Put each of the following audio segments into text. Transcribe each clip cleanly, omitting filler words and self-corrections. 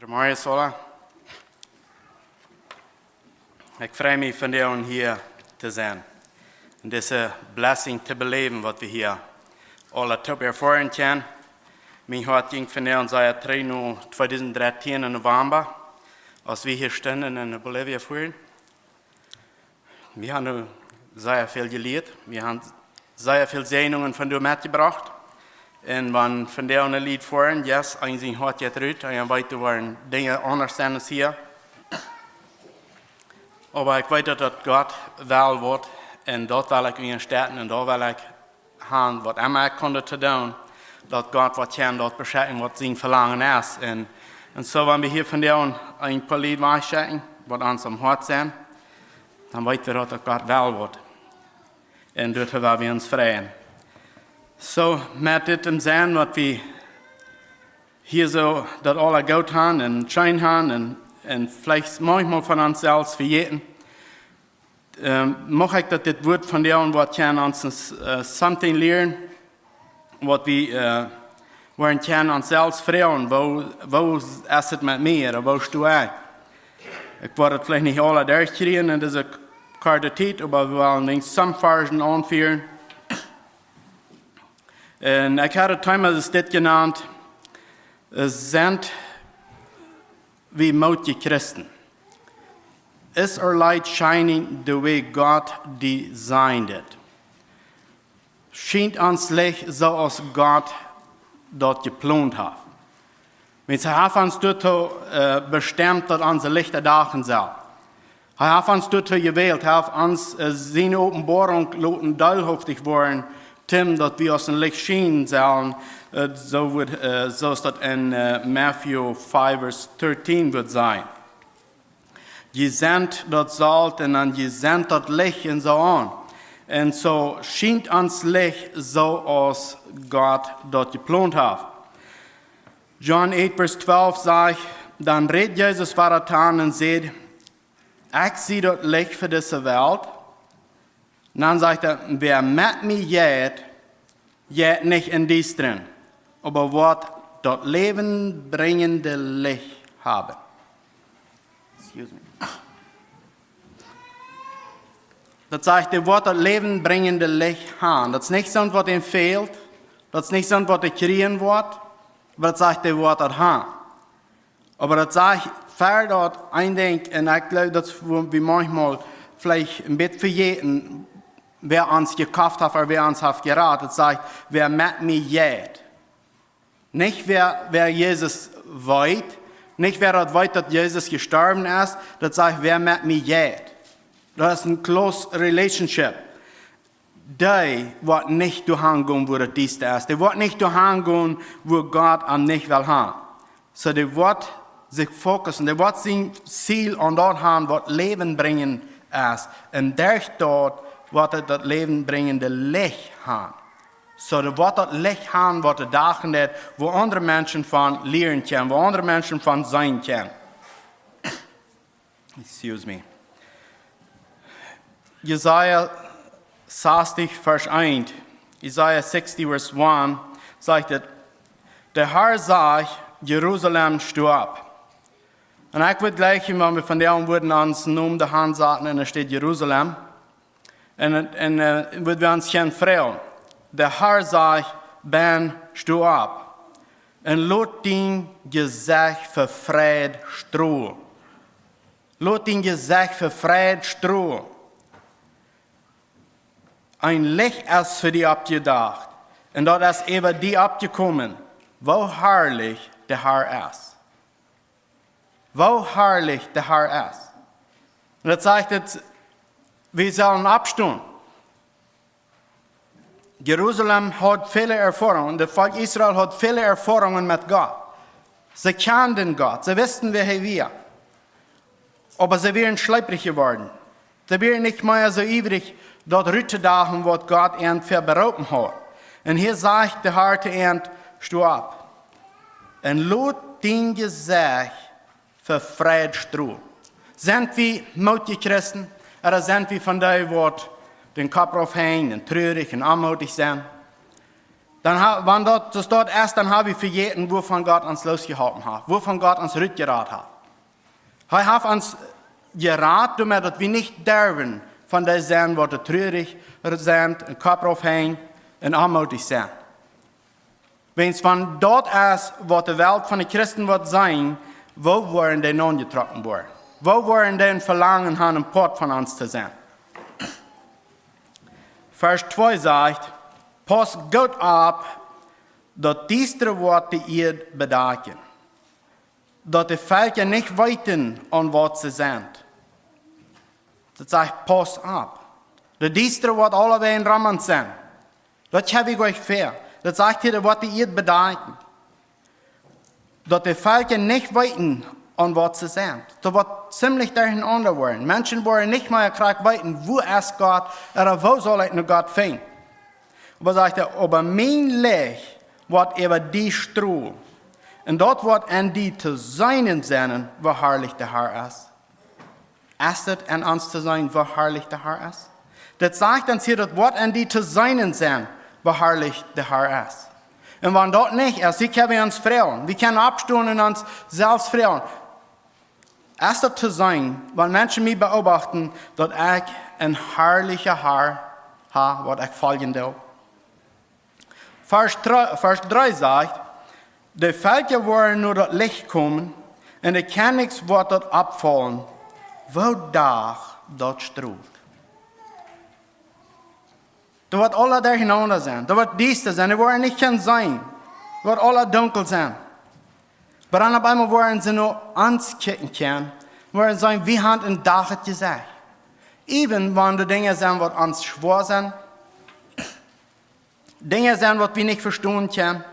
Goedemorgen, Sola. Ik freue mich von dir hier zu sein. Und diese Blessing zu beleben, was wir hier alle top erfahren können. Mein Hart ging von dir und seit 2013 im November, als wir hier standen in Bolivien fuhren. Wir haben sehr viel gelehrt. Wir haben sehr viele Segnungen von dir mitgebracht. Und wenn von der ein Lied fahren, yes, eigentlich hat jetzt rüt, und weiter waren Dinge anders als hier. Aber ich weiß, dass Gott wel wird, und dort will ich in starten, und da will ich haben, was immer ich konnte zu tun, dass Gott was kann, dort beschäftigen, was sein Verlangen ist. Und so, wenn wir hier von der ein paar Lied weiterchecken, was uns am Hart sind, dann weiß wir, dass Gott wel wird. Und dort werden wir uns freuen. So, mit dem Sinn, was wir hier so, das alle gut haben und schön haben und vielleicht manchmal von uns selbst verjeten, mache ich das Wort von dir und was kann uns something lernen, was wir können uns selbst fragen, wo ist es mit mir oder wo stehe ich? Ich werde vielleicht nicht alle durchkriegen in dieser Karte Zeit, aber wir wollen some Versen anführen. Und ich hatte damals das genannt, sind wie mutige Christen. Is our light shining the way God designed it? Scheint uns Licht so, als Gott dort geplant hat. Wir haben uns dort bestimmt, dass unser Licht erdachen soll. Er hat uns dort gewählt, er hat uns seine Offenbarung teilhaftig worden, dass wir aus dem Licht schienen sollen, so ist das in Matthew 5, Vers 13 wird sein. Je sind dort Salz und dann je sind dort Licht und so an. Und so scheint uns Licht so, als Gott dort geplant hat. John 8, Vers 12 sagt, dann redet Jesus weiter und sagt, ich sehe dort Licht für diese Welt. Und dann sagt er, wer mit mir geht nicht in dies drin, aber wird dort lebenbringende Licht haben. Excuse me. Das sagt, er wird dort lebenbringende Licht haben. Das ist nicht so, was ihm fehlt. Das ist nicht so, was er kriegen wird. Aber das sagt, er wird dort haben. Aber das sagt, für dort ein Ding, und ich glaube, dass wir manchmal vielleicht ein bisschen verjeten, wer uns gekauft hat oder wer uns hat geraten, sagt, wer mit mir geht. Nicht wer Jesus weiß, nicht wer dort weiß, dass Jesus gestorben ist, das sagt, wer mit mir geht. Das ist ein close relationship. Die wird nicht durchgehen, wo das ist. Die wird nicht durchgehen, wo Gott am nicht will haben. So, die wird sich fokussen, die wird sein Ziel an dort haben, was Leben bringen ist. Und durch dort wird das Leben bringende Licht haben. So, da wird das Licht haben, was das Dachen hat, wo andere Menschen von lernen können, wo andere Menschen von sein können. Excuse me. Jesaja 60, Vers 1, Jesaja 60, Vers 1, sagt, der Herr sagt, Jerusalem steh ab. Und ich würde gleich, wenn wir von der würden uns Namen der Hand sagen, und da steht Jerusalem. Und würden wir uns gerne freuen. Der Herr sagt, Ben, steh ab. Und lot dein Gesicht für Fried stroh. Lot dein Gesicht für Fried stroh. Ein Licht ist für die abgedacht. Und dort ist über die abgekommen, wo herrlich der Herr ist. Wo herrlich der Herr ist. Und das sagt jetzt, wir sollen abstehen. Jerusalem hat viele Erfahrungen, das Volk Israel hat viele Erfahrungen mit Gott. Sie kannten Gott, sie wussten, wer er war. Aber sie wären schlepprig geworden. Sie wären nicht mehr so ewig dort rüttedachen, was Gott ihnen verberaubt hat. Und hier sagt der Herr zu ihnen, steh ab. Und lot dein Gesicht für Fried stroh. Sind wir mutige Christen? Oder sind wir von denen, die den Kopf aufhängen und traurig und anmutig sind? Wenn dort so steht erst, dann habe ich vergessen, wovon Gott uns losgehalten hat, wovon Gott uns rückgeraten hat. Er hat uns geraten, damit wir nicht dürfen von der sein, was traurig sind, ein Kopf aufhängen und anmutig sind. Wenn es von dort ist, was die Welt von den Christen wird sein, wo wollen die nun getroffen worden? Wo wollen die verlangen, einen Port von uns zu sein? Vers 2 sagt, pass gut auf, dass diese Worte ihr bedenken. Dass die Völker nicht weiten, an was sie sind. Das sagt, pass auf. Dass diese Worte alle in Rahmen sind. Das habe ich euch fair. Das sagt hier, was ihr bedenken. Dass die Völker nicht weiten, an was sie sind. Das wird ziemlich durcheinander werden. Menschen wollen nicht mehr weiten, wo ist Gott, oder wo soll ich nur Gott finden. Aber sagt er, aber mein Licht wird über die Stroh. Und dort wird an die zu seinen Sinnen, wo herrlich der Herr ist. Ist es an uns zu sein, wo herrlich der Herr ist? Das sagt uns hier, das Wort an die zu seinen Sinnen, wo herrlich der Herr ist. Und wenn dort nicht ist, wie können wir uns freuen? Wir können abstehen und uns selbst freuen. Ist es zu sein, wenn Menschen mich beobachten, dass ich ein herrlicher Herr habe, was ich folgen will. Vers 3 sagt, die Völker wollen nur das Licht kommen, und die kann nichts wird dort abfallen, wo dort strahlt. Da wird alle durcheinander sein, da wird dies sein, die wollen nicht sein, da wird alle dunkel sein. Aber dann auf einmal wollen sie nur ankicken können, wollen sagen, wie haben ein Dach gesagt. Even wenn die Dinge sind, was uns schwer sind, Dinge sind, was wir nicht verstehen können,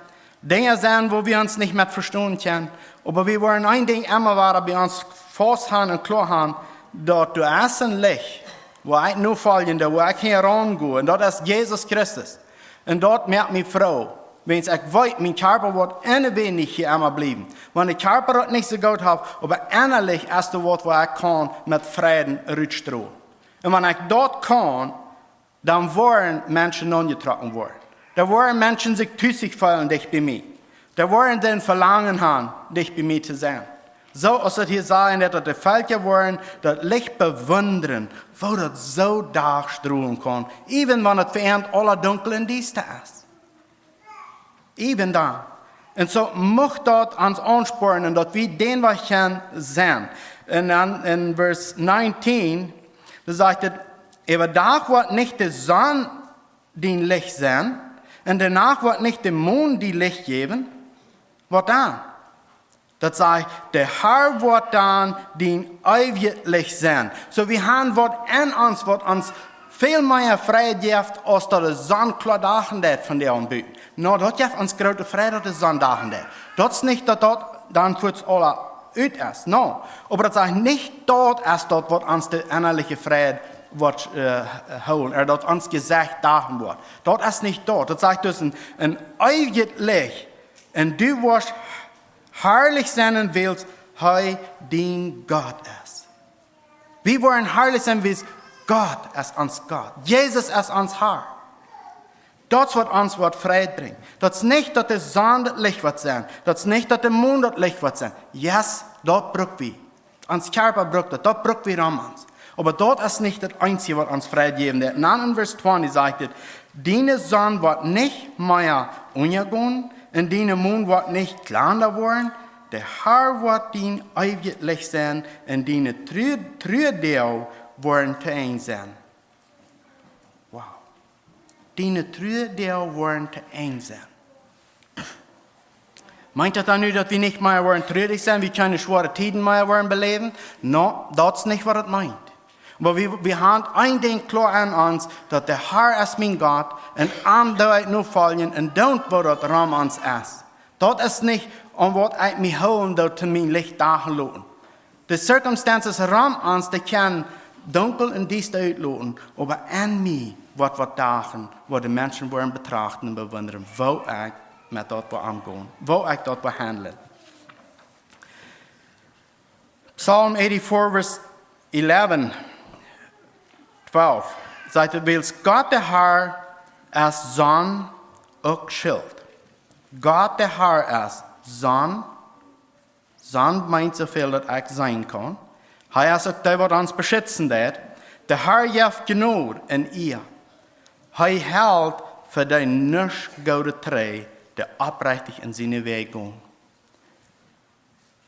Dinge sind, wo wir uns nicht mehr verstehen können, aber wir wollen ein Ding immer weiter bei uns fast haben und klar haben, dass du hast ein Licht, wo ich nur folgen, wo ich hier rangehen, und das ist Jesus Christus. Und dort macht mich froh, wenn ich weiß, mein Körper wird ein wenig hier immer bleiben. Wenn der Körper das nicht so gut hat, aber innerlich ist das Wort, wo ich kann, mit Frieden rutschen. Und wenn ich dort kann, dann wollen Menschen angetroffen werden. Da wollen Menschen sich tüßig fühlen, dich bei mir. Da wollen den Verlangen haben, dich bei mir zu sein. So als es hier sagen, dass die Völker wollen, das Licht bewundern, wo das so durchstrahlen kann, even wenn es für alle dunkel in Dienste ist. Even dann. Und so muss dort uns anspornen, dass wir den, was wir sehen. Und dann in Vers 19, da sagt es, aber da wird nicht die Sonne den Licht sein, und danach wird nicht der Mond die Licht geben. Was dann? Das sagt, der Herr wird dann den ewigen Licht sein. So wir haben was in uns, was uns viel mehr Freiheit gibt, als dass die Sonne klar dachen von der Anbüten. No, das gibt uns große Freiheit, dass die Sonne dachen. Das ist nicht, dass dort dann für uns alle out ist. No. Aber das sagt nicht dort ist dort, was uns die innerliche Freiheit wird holen, oder dort uns gesagt dachen wird. Dort ist nicht dort. Das sagt uns ein ewiges Licht. Und du wirst herrlich sein und willst, hey, dein Gott ist. Wir wollen herrlich sein, wie Gott ist uns Gott. Jesus ist uns Herr. Das wird uns Freiheit bringen. Das ist nicht, dass die Sonne das Licht wird sein. Das ist nicht, dass der Mond das Licht wird sein. Yes, dort braucht wir. Uns Körper braucht das. Dort braucht wir uns. Aber dort ist nicht das Einzige, was uns Freiheit geben wird. Dann in Vers 20 sagt es, deine Sonne wird nicht mehr untergehen, und deine Mond wird nicht kleiner werden. Der Herr wird dein ewiges Licht sein, und deine Trüdel werden zu ein sein. Wow. Deine Trüdel werden zu ein sein. Meint das dann nicht, dass wir nicht mehr trüdig sein, wir keine schwere Tiden mehr beleben? No, das ist nicht, was das meint. Aber wir haben ein Ding klar an uns, dass der Herr ist mein Gott, und an der nur folgen, und don't, wo das Raum uns ist. Das ist nicht, um was ich mich holen, dort in mein Licht dahin. Die Circumstances Raum uns, die können dunkel und dies uitloten, aber an mir wird was dagen, wo die Menschen wollen betrachten und bewundern, wo ich mit dort umgehen, wo ich dort handeln. Psalm 84, Vers 11. 12. Sagt, willst Gott der Herr als Sonne ook Schild. Gott, der Herr, ist Sonn. Sonn meint zoveel dat ik zijn kan. Hij is ook der, wat ons beschützen wird. Der Herr geeft genoeg in ihr. Hij hält für die nicht gute Treu, der aufrichtig in seine Wege geht.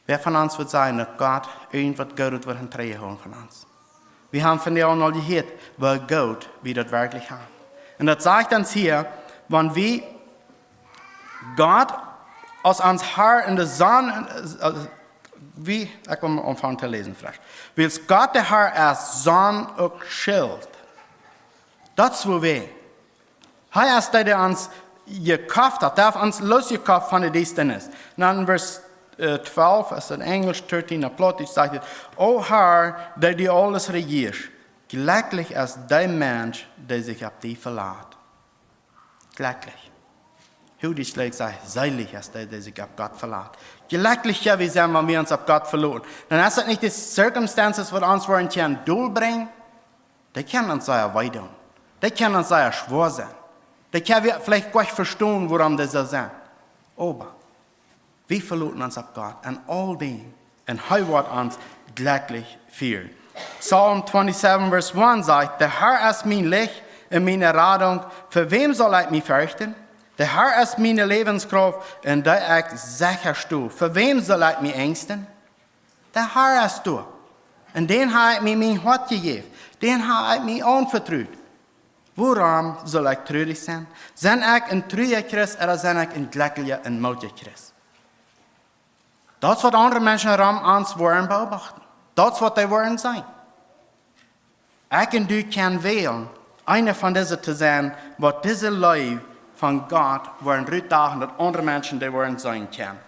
Wer von uns wird sagen, dass Gott irgendwas Gutes wird in Treue holen von uns? Wir haben von dir auch noch gehört, wie gut wir das wirklich haben. Und das sagt uns hier, wenn wir Gott aus uns Herr in der Sonne, ich will anfangen zu lesen vielleicht. Weil Gott der Herr ist Sonne und Schild. Das ist wo wir. Er ist der, der uns gekauft hat, der hat uns losgekauft von der Dienstnis. Dann in Vers 12, das ist in Englisch, 13, in Plattdietch, sagt es, O Herr, der die alles regiert, glücklich ist der Mensch, der sich auf dich verlässt. Glücklich. Jüdisch sagt, seilig ist der, der sich auf Gott verlässt. Glücklich ja wir sind, wenn wir uns auf Gott verlassen. Dann ist das nicht die Circumstances, die uns wollen können durchbringen. Die können uns sehr weiter. Die können uns sehr schwer sein. Die können wir vielleicht gar nicht verstehen, warum das so sind. Aber wir verlassen uns auf Gott an all dem. Und er wird uns glücklich führen. Psalm 27, Vers 1 sagt, der Herr ist mein Licht und meine Rettung. Für wem soll ich mich fürchten? Der Herr ist meine Lebenskraft und der ich sicher stehe. Für wem soll ich mich ängsten? Der Herr ist du. Und den habe ich mir mein Hort gegeben. Den habe ich mir anvertraut. Woran soll ich traurig sein? Sind ich ein treuer Christ oder sind ich ein glücklicher und mutiger Christ? Das, was andere Menschen herum uns wollen beobachten. Das, was sie wollen sein. Ich und du können wählen, einer von diesen zu sein, was diese Leute von Gott wollen rückdachen, dass andere Menschen die wollen sein können.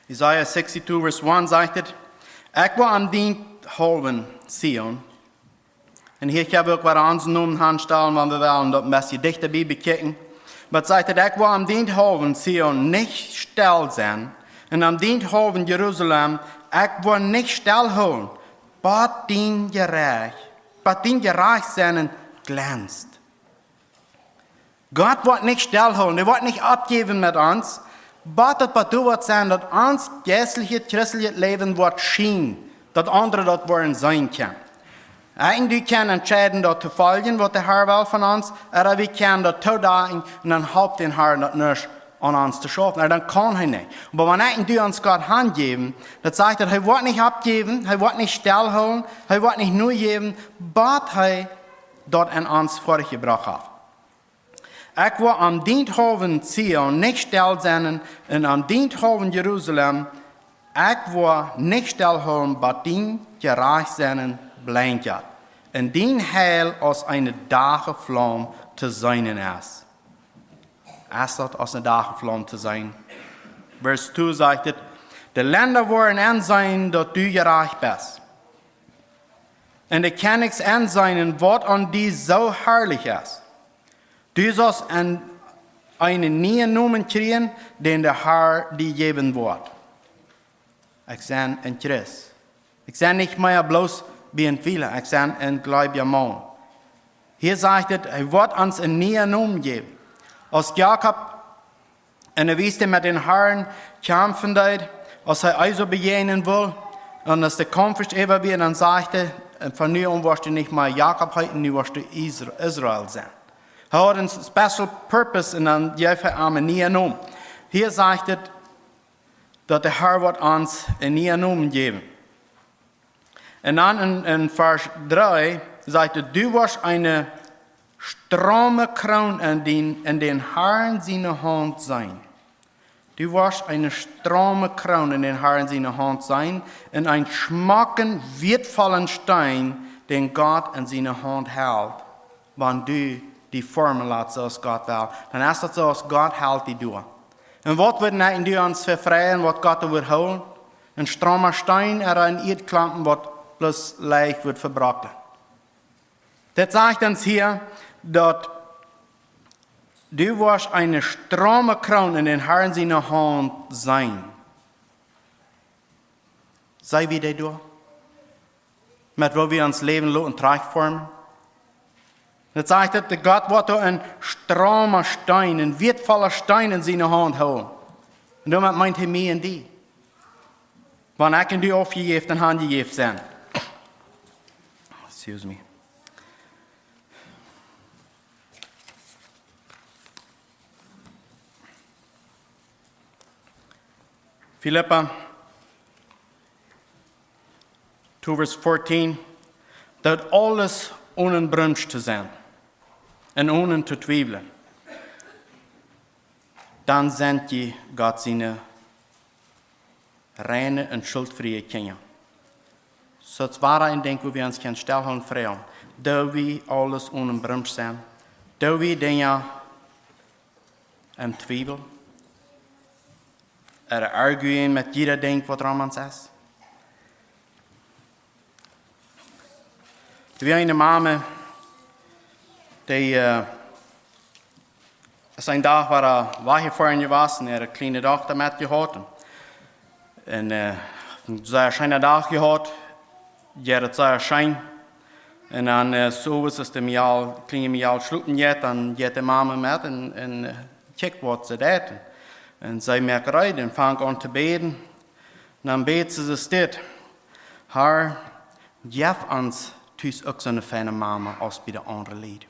Isaiah 62, Vers 1 sagt es, ich will am Dienst halten, Sion. Und hier kann ich auch was Namen anstellen, wenn wir wollen, dort ein bisschen dichter dabei kicken. Aber es sagt, ich will am Dienst halten, Sion, nicht still sein. Und am Dienst halten, Jerusalem, ich will nicht still halten. Bad dein Gerecht sein glänzt. Gott wird nicht stillhalten, er wird nicht abgeben mit uns. Gott wird du sein, dass uns geistliches, christliches Leben wird schien, dass andere dort wollen sein können. Eigentlich können entscheiden, dort zu folgen, was der Herr will von uns, oder wir können dort zu dagen und dann hofft den Herr das nicht an uns zu schaffen. Aber dann kann er nicht. Aber wenn du uns Gott handgeben, dann sagt er wird nicht abgeben, er wird nicht stillhalten, er wird nicht nur geben, was er dort an uns vorgebracht hat. Ich will am Diensthoven Zion nicht still sein und am Diensthoven Jerusalem, ich will nicht stillhalten, was dein Gerecht sein blinkt. Und dein Heil aus einer Dachflamme zu sein ist. Es hat aus einer Dachflamme zu sein. Vers 2 sagt es, die Länder wollen ansehen, dass du gerecht bist. Und die Königs ansehen, was an dir so herrlich ist. Du sollst einen neuen Namen kriegen, den der Herr dir geben wird. Ich bin ein Christ. Ich bin nicht mehr bloß wie ein Wieler, ich bin ein gläubiger Mann. Hier sagt es, er wird uns einen neuen Namen geben. Als Jakob in der Wüste mit den Herren kämpfen wird, als er also begegnen will, und als der Kampf ist immer wieder, dann sagt er, von nun an wirst du nicht mehr Jakob heißen, nun wirst du Israel sein. Er hat einen special purpose und dann gibt er ihm einen neuen Namen. Hier sagt es, dass der Herr wird uns einen neuen Namen geben. Und dann in Vers 3 sagt er, du wirst eine stramme Krone in den Herrn seiner Hand sein. Du wirst eine stramme Krone in den Herrn seiner Hand sein und ein schmacken, wertvollen Stein, den Gott in seiner Hand hält, wenn du die Formel hat, so als Gott will. Dann ist das so, als Gott hält die durch. Und was wird du uns verfreien, was Gott wird holen? Ein strammer Stein oder ein Erdklampen, was bloß leicht wird verbrochen. Das sagt uns hier, dass du wirst eine stramme Krone in den Herrn seiner Hand sein. Sei wie die door. Met wo wir ons leven laten terechtvormen. Dat zegt dat de God wordt een strome Stein, een wertvolle Stein in zijn hand houden. En daarmee meint hij mij en die. Wanneer ik en die afgegeven en handgegeven zijn. Excuse me. Philippa 2 vers 14. Dat alles ohne Brunsch te zijn. En ohne te twijfelen. Dan zendt je God zijn reine en schuldvrije kinderen. Zo zware in denken we ons kunnen stellen vragen. Dat we alles ohne Brunsch zijn. Dat we dingen en twijfel. Arguen met ieder ding wat er aan ons is. Er was een mama die zijn dag waar weggevoerd was en een kleine dochter met gehad. En ze een schijne dag gehad, je had het schijn. En dan zo was het de kleine mial sluiten jet en je de mama met en check wat ze deed. En zij merkt eruit en vangt aan te beden. En dan beet ze dit. Haar, geef ons thuis ook zo'n fijne mama als bij de andere leden.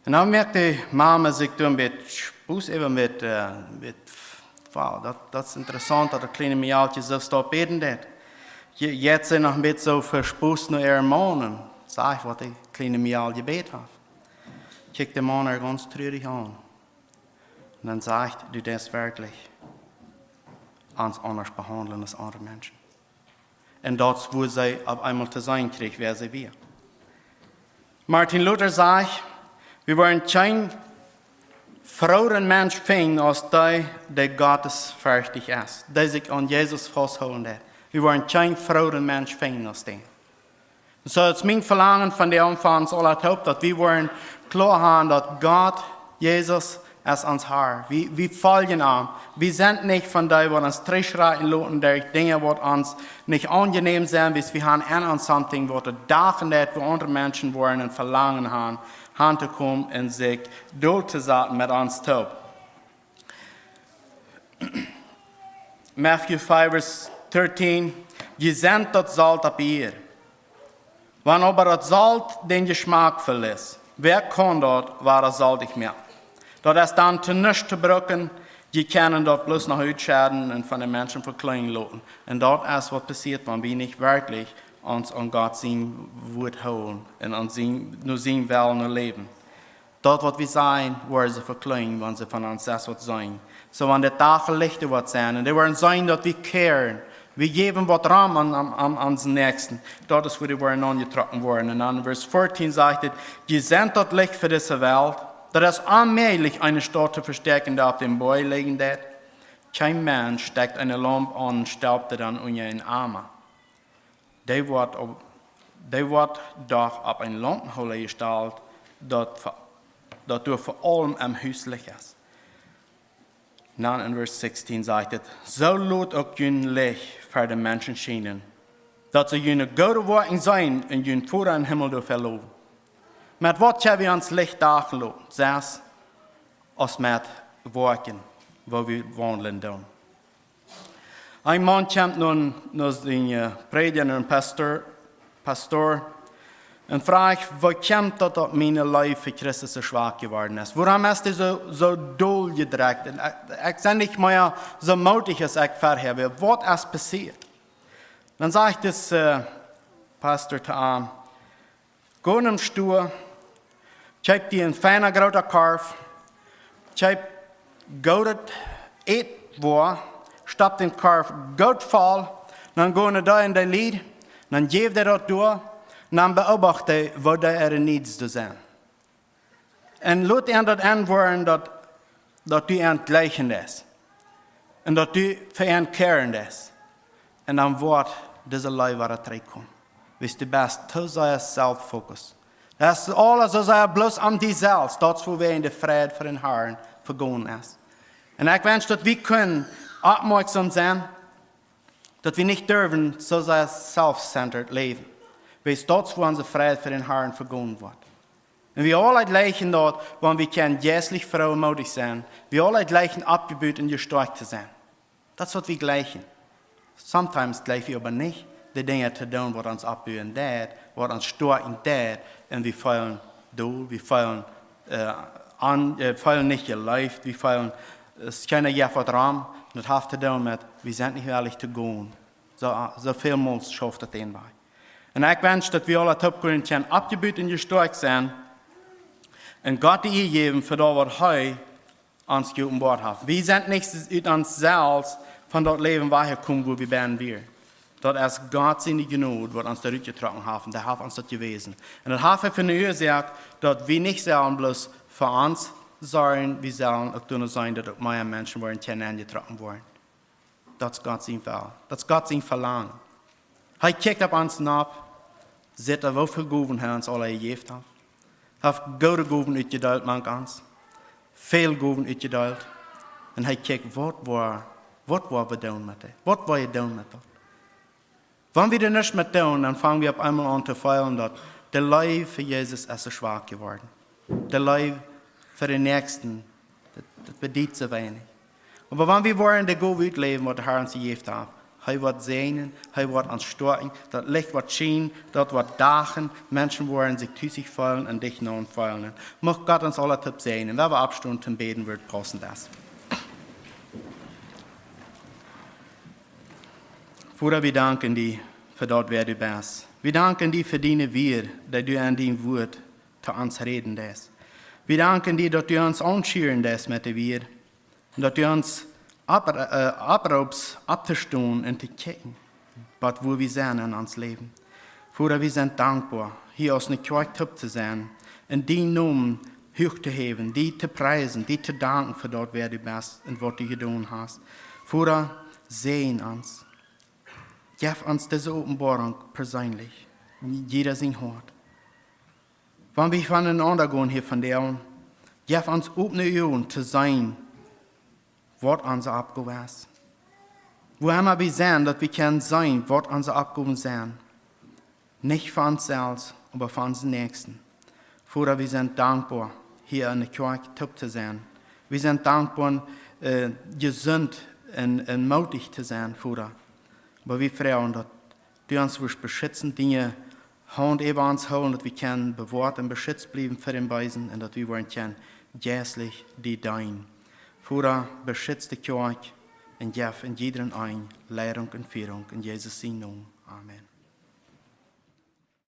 En dan merkt de mama zich toen een beetje boos even met wow, dat is interessant dat een kleine miaaltje zo staat beden deed. Je zijn nog een beetje zo verspoest naar haar man en zeg wat de kleine miaaltje beet heeft. Kijk de man er ganz treurig aan. En dan zegt, du das wirklich ons anders behandelen als andere mensen. En dat is hoe zij op eenmaal te zijn kreeg, wer ze weer. Martin Luther zegt, we worden geen vrouwen mens vinden als die Gottes fertig is. Die zich aan Jezus vasthouden heeft. We worden geen vrouwen mens vinden als die. Zo het is mijn verlangen van de aanvang al het hoop dat we worden klaar hebben dat God, Jezus, is ons Haar. We volgen aan. We zijn niet van die wat ons terugschrijven laten door dingen wat ons niet aangenehm zijn. Dus we gaan aan ons something wat de dagen dat we andere mensen worden en verlangen hebben. Aan te komen en zich dood te zetten met ons toe. Matthew 5 vers 13. Je zendt dat zout op hier. Wanneer aber dat zout den geschmaakvol is. Wer kan dat waar dat zout ik meer? Dat is dan te niets te gebruiken. Je kan dat bloos nog uitscheiden en van de mensen verkleinen laten. En dat is wat passiert, wanneer we niet werkelijk ons aan God zijn woord houden en aan zijn wel naar leven. Dat wat we zijn, worden ze verkleinen, wanneer ze van ons wat zijn. Zo wanneer de dagen lichter wat zijn en die worden zijn dat we keren. We geven wat raam aan onze nächsten. Dat is hoe die worden aangetrokken worden. En dan vers 14 zegt het, je zendt dat licht voor deze wereld. Dat is onmogelijk een stad te versterken die op dem Boy liegen deed. Geen mens steckt een lamp aan en stelt het dan onder een arm. Die wordt doch op een lampenholle gesteld dat door voor allem am huiselijk is. Dan in vers 16 zegt het, zo laat ook jullie licht voor de mensen schijnen, dat ze jullie goede woorden zijn en jullie voor een hemel door verloven. Met wat hebben we ons licht dagen laten, zelfs als met woorden waar we wandelen doen. Een man komt naar zijn prediker, een pastor, en vraagt, wat komt dat mijn leven voor Christus zo zwak geworden is? Waarom is hij zo doorgedrukt? Ik ben niet meer zo moedig als ik vorher heb. Wat is passiert? Dan zegt de pastor te hem, ga naar de stoel, kijk die een fijne grote kalf, kijk goud eetwoord, stap den kalf goud vol, dan ga je daar in de lied, dan geef je dat door, dan beobacht hij wat er niets te zijn. En laat hij dat aanwoorden dat u aan het lijken is. En dat u verantkerend is. En dan wordt deze lui waar het terugkomt. Wees de best, te zijn zelffocus. Dat is alles als hij bloos aan die zelfs. Dat is hoe wij in de vrede voor een Herren vergaan is. En ik wens dat we kunnen opmerkzaam zijn dass wir nicht dürfen so sehr self-centered leben. Weil es dort, wo unsere Freiheit für den Herrn vergeben wird. Und wir alle gleichen dort, wo wir können jährlich frauenmodig sein. Wir alle gleichen abgebüht und gestärkt zu sein. Das ist was wir gleichen. Sometimes gleichen wir aber nicht die Dinge zu tun, was uns abbühen tät, was uns stärken tät. Und wir fallen durch, wir fallen fallen nicht geläuft, wir fallen, es kann ja vertrauen. Und das hat zu tun mit, wir sind nicht ehrlich zu gehen. So vielmals schafft das den bei. Und ich wünsche, dass wir alle Topgründen können abgebüht und gestärkt sein. Und Gott die geben für das, was er uns guten Wort hat. Wir sind nicht aus uns selbst von dort Leben weitergekommen, wo wir werden wir. Dort ist Gott seine Gnade, was uns da getragen hat. Und der hat uns das gewesen. Und das hat für eine Ursache, dass wir nicht sollen bloß für uns sorgen, wir sollen auch tun sein, dass auch mehr Menschen wollen kennengetragen worden. Das ist Gott sein Fall. Das ist Gott sein Verlangen. Er kijkt auf uns ab, sieht, wie viel Gaven er uns alle gegeben hat. Er hat gute Gaven uitgedeeld, manch uns. Veel Gaven uitgedeeld. Und er kijkt, wat we doen met het? Wat wil je doen met dat? Wenn wir das nicht mehr tun, dann fangen wir auf einmal an zu feiern, dass der Leib für Jesus ist so schwach geworden. Der Leib für den Nächsten, das bedient so wenig. Aber wenn wir wollen, der Gott leben, was der Herr uns gegeben hat, er wird sehen, er wird uns stärken, das Licht wird schienen, dort wird dachen, Menschen wollen sich zu sich fallen und dich noch fallen. Möge Gott uns alle Tipps sehen, und wenn wir abstunden zum Beten wird, passen das. Vater, wir danken dir für dort, wer du bist. Wir danken dir für deine Wir, dass du an dein Wort zu uns reden lässt. Wir danken dir, dass du uns anschieren lässt mit der Wir. Und dass du uns abrubst, abzustehen und zu kicken, wo wir sind in uns Leben. Vater, wir sind dankbar, hier aus einer Kirche zu sein, in deinen Namen hoch zu heben, die zu preisen, die zu danken für dort, wer du bist und was du getan hast. Vater, sehen uns. Gib uns diese Offenbarung persönlich, jeder sein Hort. Wenn wir voneinander gehen hier von der, gib uns offene Augen zu sein, was unsere Abgabe ist. Wo immer wir sind, dass wir können sein, was unsere Abgaben sind. Nicht für uns selbst, aber für unseren Nächsten. Vater, wir sind dankbar, hier in der Kirche zu sein. Wir sind dankbar, gesund und mutig zu sein, Vater. Aber wir fragen, dass du uns beschützen, Dinge Hand über uns holen, dass wir können bewahrt und beschützt bleiben für den Weisen und dass wir wollen können, jährlich die Dein. Vater, beschützt die Kirche und gib in jedem ein Lehrung und Führung in Jesus' Namen. Amen.